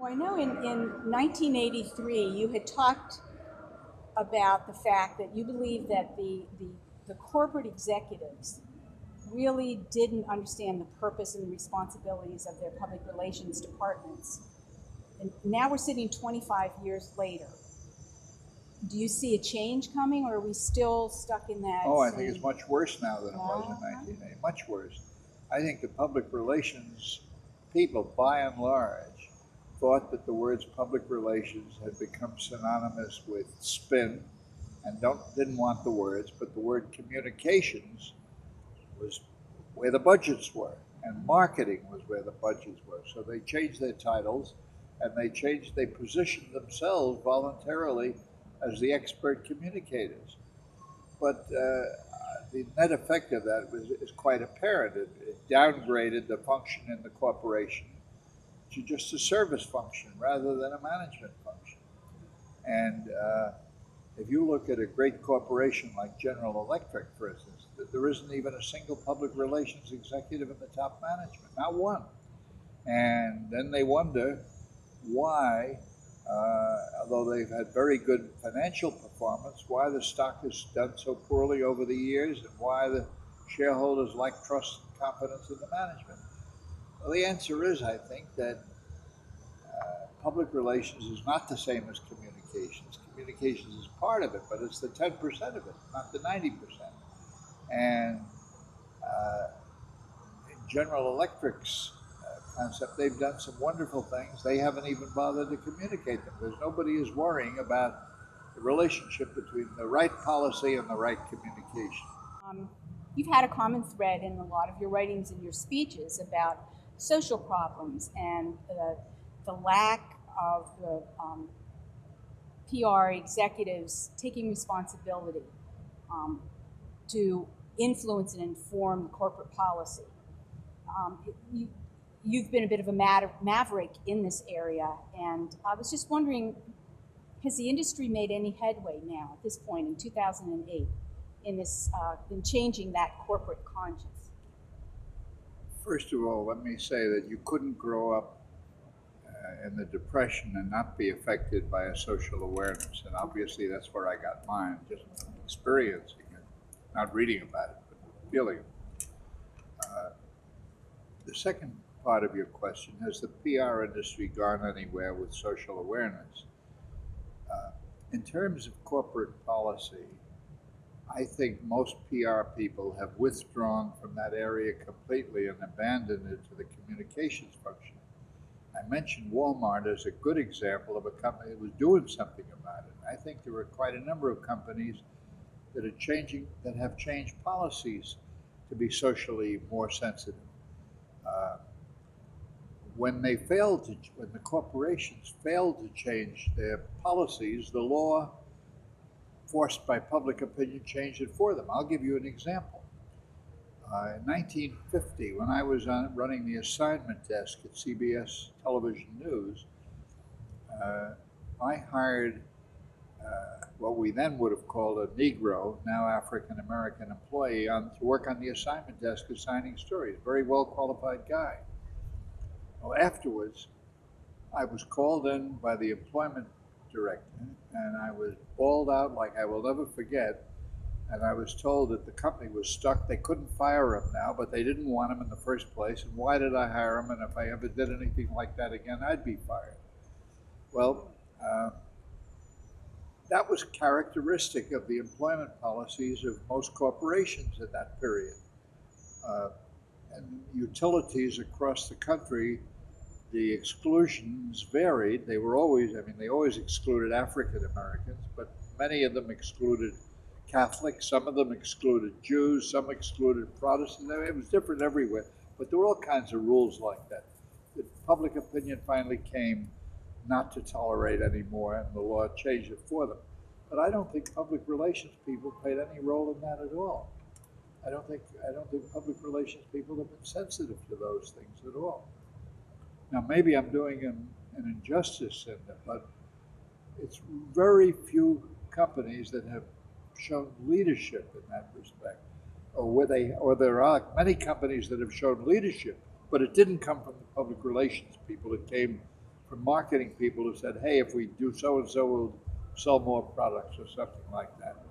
Well, I know in 1983 you had talked about the fact that you believe that the corporate executives really didn't understand the purpose and the responsibilities of their public relations departments. And now we're sitting 25 years later. Do you see a change coming, or are we still stuck in that Oh, I same? think it's much worse now than it was in 1980. Much worse. I think the public relations people, by and large, thought that the words public relations had become synonymous with spin and didn't want the words, but the word communications was where the budgets were, and marketing was where the budgets were. So they changed their titles, and they positioned themselves voluntarily as the expert communicators. But the net effect of that is quite apparent. It downgraded the function in the corporation to just a service function rather than a management function. And if you look at a great corporation like General Electric, for instance, there isn't even a single public relations executive in the top management, not one. And then they wonder why, although they've had very good financial performance, why the stock has done so poorly over the years and why the shareholders lack trust and confidence in the management. Well, the answer is, I think, that public relations is not the same as communications. Communications is part of it, but it's the 10% of it, not the 90%. And uh, in General Electric's concept, they've done some wonderful things. They haven't even bothered to communicate them because nobody is worrying about the relationship between the right policy and the right communication. Um, you've had a common thread in a lot of your writings and your speeches about social problems and the lack of the PR executives taking responsibility um, to influence and inform corporate policy. You've been a bit of a maverick in this area, and I was just wondering, has the industry made any headway now at this point in 2008 in this in changing that corporate conscience? First of all, let me say that you couldn't grow up in the Depression and not be affected by a social awareness. And obviously, that's where I got mine, just experiencing it, not reading about it, but feeling it. The second part of your question, has the PR industry gone anywhere with social awareness? Uh, in terms of corporate policy, I think most PR people have withdrawn from that area completely and abandoned it to the communications function. I mentioned Walmart as a good example of a company that was doing something about it. I think there are quite a number of companies that have changed policies to be socially more sensitive. Uh, when the corporations failed to change their policies, the law forced by public opinion changed it for them. I'll give you an example. In 1950, when I was running the assignment desk at CBS Television News, uh, I hired what we then would have called a Negro, now African American employee, to work on the assignment desk assigning stories. Very well qualified guy. Well, afterwards, I was called in by the employment director, and I was bawled out like I will never forget. And I was told that the company was stuck. They couldn't fire him now, but they didn't want him in the first place. And why did I hire him? And if I ever did anything like that again, I'd be fired. Well, uh, that was characteristic of the employment policies of most corporations at that period. Uh, and utilities across the country, the exclusions varied. They always excluded African Americans, but many of them excluded Catholics, some of them excluded Jews, some excluded Protestants. It was different everywhere, but there were all kinds of rules like that. The public opinion finally came not to tolerate anymore, and the law changed it for them. But I don't think public relations people played any role in that at all. I don't think public relations people have been sensitive to those things at all. Now, maybe I'm doing an injustice in that, but it's very few companies that have shown leadership in that respect, or there are many companies that have shown leadership, but it didn't come from the public relations people. It came from marketing people who said, hey, if we do so and so, we'll sell more products or something like that.